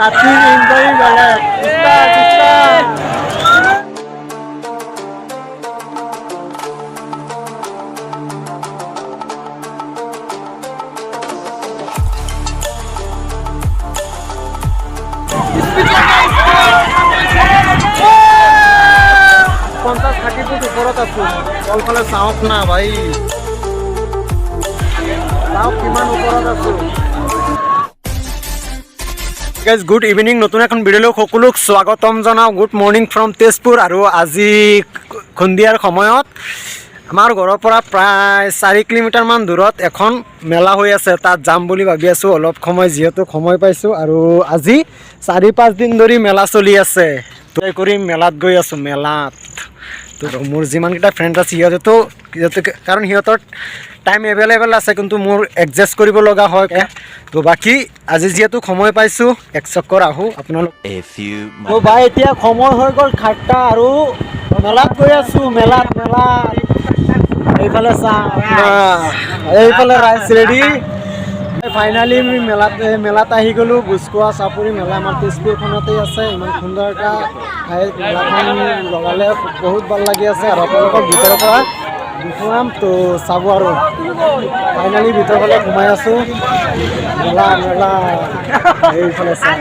ৰাত্ৰিৰ enjoy বেলা পঞ্চাশ 60 foot ওপৰত আছো তলফালে চাওক না ভাই চাওক কিমান ওপৰত আছো গাইজ গুড ইভিনিং নতুন এখন ভিডিঅ'লৈ সকলোক স্বাগতম জনাওঁ গুড মৰ্ণিং ফ্ৰম তেজপুৰ আৰু আজি সন্ধিয়াৰ সময়ত আমাৰ ঘৰৰ পৰা প্ৰায় 4 কিলোমিটাৰমান দূৰত এখন মেলা হৈ আছে তাত যাম বুলি ভাবি আছোঁ অলপ সময় যিহেতু সময় পাইছোঁ আৰু আজি 4-5 দিন ধৰি মেলা চলি আছে তই কৰি মেলাত গৈ আছোঁ মেলাত তো মোৰ যিমানকেইটা ফ্ৰেণ্ড আছে সিহঁতেতো কাৰণ সিহঁতৰ টাইম এভেইলেবল আছে কিন্তু মোৰ এডজাষ্ট কৰিব লগা হয় তো বাকী আজি যিহেতু সময় পাইছোঁ এক চক্কৰ আহোঁ আপোনালোক তো ভাই এতিয়া সময় হৈ গ'ল 8টা আৰু মেলাত গৈ আছোঁ মেলাত এইফালে চাহ এইফালে ৰাইচ ৰেডি ফাইনেলি আমি মেলাত আহি গ'লোঁ বুজকোৱা চাপৰি মেলা আমাৰ তেজপুৰখনতেই আছে ইমান সুন্দৰ এটা মেলাখন লগালে বহুত ভাল লাগি আছে আৰু আপোনালোকৰ ভিতৰৰ পৰা দেখুৱাম তো চাব আৰু ফাইনেলি ভিতৰ ফালে সোমাই আছোঁ মেলা এইফালে চাহ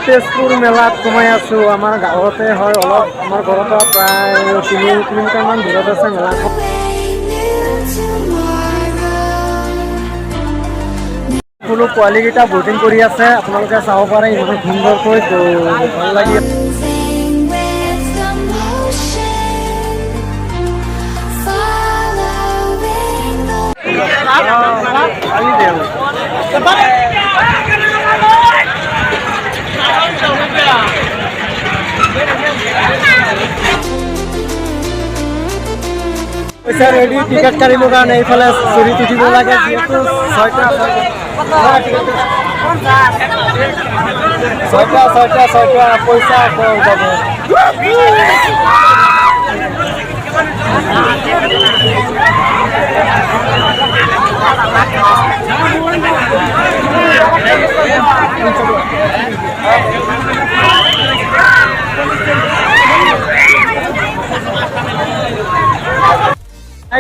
তেজপুৰ মেলাত সোমাই আছোঁ আমাৰ গাঁৱতে হয় অলপ আমাৰ ঘৰৰ পৰা প্ৰায় 3 কিলোমিটাৰমান দূৰত আছে মেলাখন সকলো পোৱালীকেইটা বটিং কৰি আছে আপোনালোকে চাব পাৰে ইমান সুন্দৰকৈ তো ভাল লাগি আছে পইচা ৰেডি টিকেট কাটিব কাৰণে এইফালে চৰিত উঠিব লাগে যিহেতু 6টা পইচা আকৌ যাব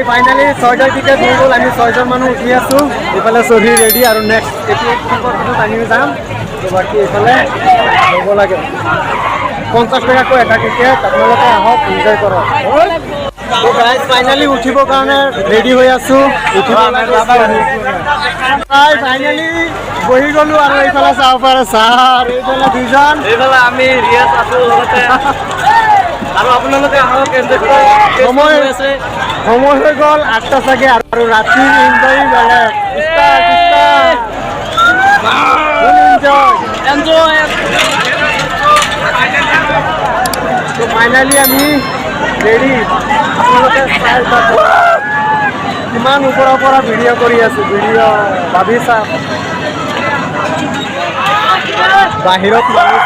ফাইনেলি 6টা টিকেট হৈ গ'ল আমি 6জন মানুহ উঠি আছোঁ এইফালে চৰি ৰেডি আৰু নেক্সট এপিছত আমি যাম তো বাকী এইফালে ল'ব লাগে 50 টকাকৈ এটা টিকেট আপোনালোকে আহক এনজয় কৰক তো গাইজ ফাইনেলি উঠিবৰ কাৰণে ৰেডি হৈ আছোঁ উঠিব ফাইনেলি বহি গ'লোঁ আৰু এইফালে চাব পাৰে ছাৰ এইফালে 2জন এইফালে আমি ৰিয়াজ আছোঁ লগতে আৰু আপোনালোকে আহক এনজয় কৰক সময় হৈ গ'ল 8টা চাগে আৰু ৰাতিৰ এনজয় বেলেগ তো ফাইনেলি আমি ৰেডি আপোনালোকে চাই কিমান ওপৰৰ পৰা ভিডিঅ' কৰি আছোঁ ভিডিঅ' ভাবি চাওক বাহিৰত মানুহ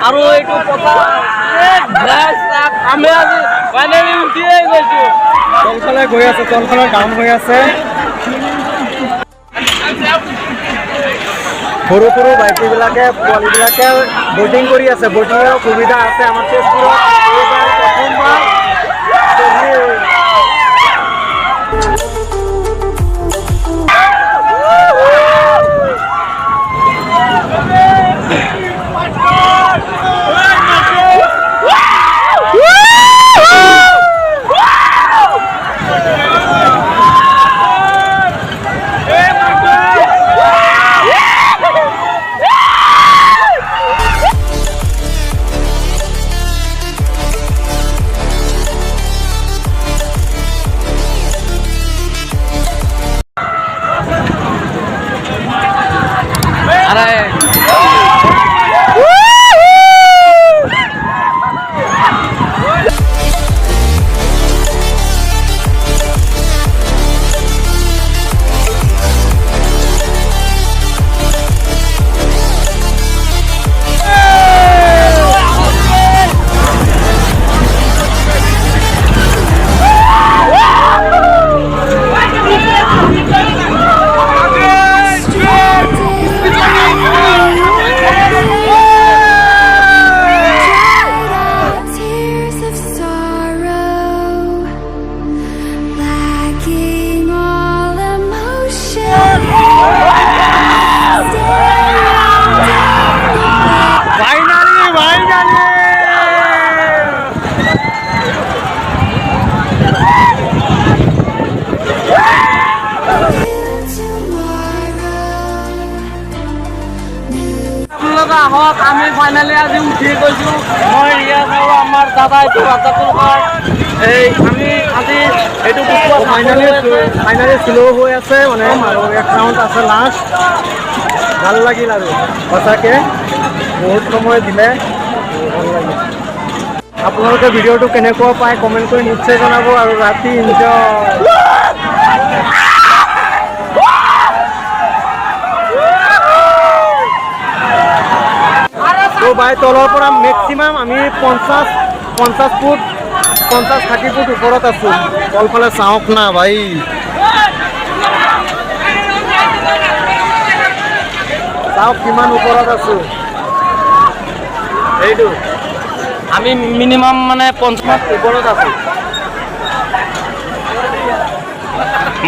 আৰু এইটো কথা আমি আজি ফাইনেলি উঠিয়ে গৈছোঁ তলফালে গৈ আছে তলফালে কাম হৈ আছে সৰু সৰু বাইকবিলাকে পোৱালীবিলাকে বটিং কৰি আছে বটিঙৰ সুবিধা আছে আমাৰ তেজপুৰত প্ৰথমবাৰ আপোনালোকে আহক আমি ফাইনেলি আজি উঠি গৈছোঁ মই ৰিয়াজ আৰু আমাৰ দাদা এইটো ৰাজাপুৰ এই আমি আজি এইটো ফাইনেলি শ্ল' হৈ আছে মানে আৰু এক ৰাউণ্ড আছে লাষ্ট ভাল লাগিল আৰু সঁচাকৈ বহুত সময় দিলে ভাল লাগিল আপোনালোকে ভিডিঅ'টো কেনেকুৱা পায় কমেণ্ট কৰি নিশ্চয় জনাব আৰু ৰাতি এনজয় তো ভাই তলৰ পৰা মেক্সিমাম আমি 50 ফুট 50-60 ফুট ওপৰত আছোঁ তলফালে চাওক না ভাই চাওক কিমান ওপৰত আছোঁ এইটো আমি মিনিমাম মানে 50 ওপৰত আছোঁ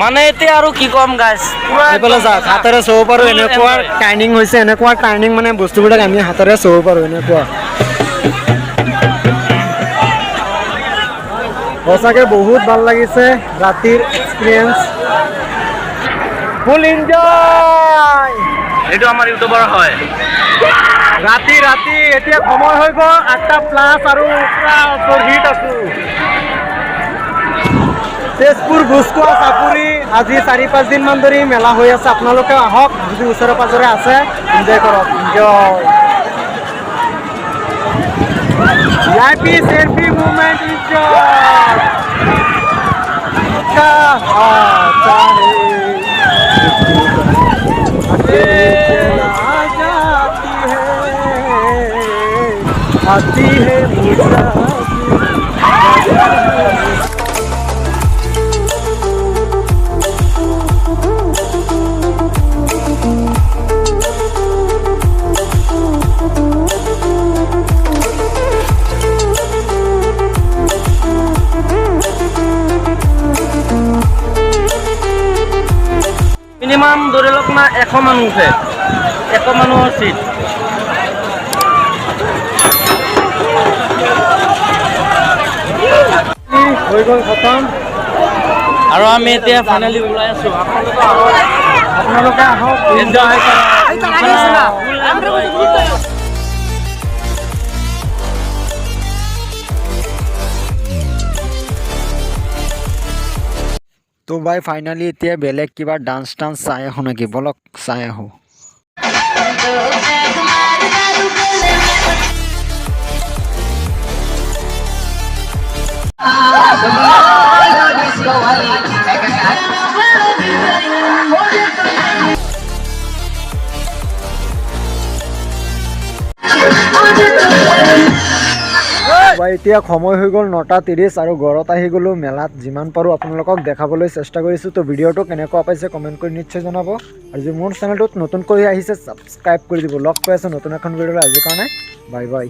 মানে এতিয়া আৰু কি ক'ম গাইছ এইফালে যাওক হাতেৰে চাব পাৰোঁ এনেকুৱা টাৰ্ণিং হৈছে এনেকুৱা টাৰ্ণিং মানে বস্তুবিলাক আমি হাতেৰে চাব পাৰোঁ এনেকুৱা সঁচাকৈ বহুত ভাল লাগিছে ৰাতিৰ এক্সপিৰিয়েঞ্চ ফুল এনজয় এইটো আমাৰ ইউটিউবৰ হয় ৰাতি এতিয়া সময় হৈ গ'ল 8:00+ আৰু পুৰা হিট আছোঁ তেজপুৰ ভোজখোৱা চাপৰি আজি 4-5 দিনমান ধৰি মেলা হৈ আছে আপোনালোকে আহক যদি ওচৰে পাঁজৰে আছে এনজয় কৰক এনজয় ভিআইপি সেলফি মুভমেন্ট आती है মিনিমাম ধৰি লওক না 100 মানুহ উঠে 100 মানুহৰ চিট হৈ গ'ল খতম আৰু আমি এতিয়া ফাইনেলি ওলাই আছোঁ আপোনালোকে আহক এনজয় তো ভাই ফাইনালি এতিয়া বেলেগ কিবা ডান্স চাই আহোঁ নেকি বলক চাই আহোঁ এতিয়া সময় হৈ গ'ল 9:30 আৰু ঘৰত আহি গ'লোঁ মেলাত যিমান পাৰোঁ আপোনালোকক দেখাবলৈ চেষ্টা কৰিছোঁ তো ভিডিঅ'টো কেনেকুৱা পাইছে কমেণ্ট কৰি নিশ্চয় জনাব আৰু যদি মোৰ চেনেলটোত নতুনকৈ আহিছে ছাবস্ক্ৰাইব কৰি দিব লগ পাই আছোঁ নতুন এখন ভিডিঅ'লৈ আজিৰ কাৰণে বাই বাই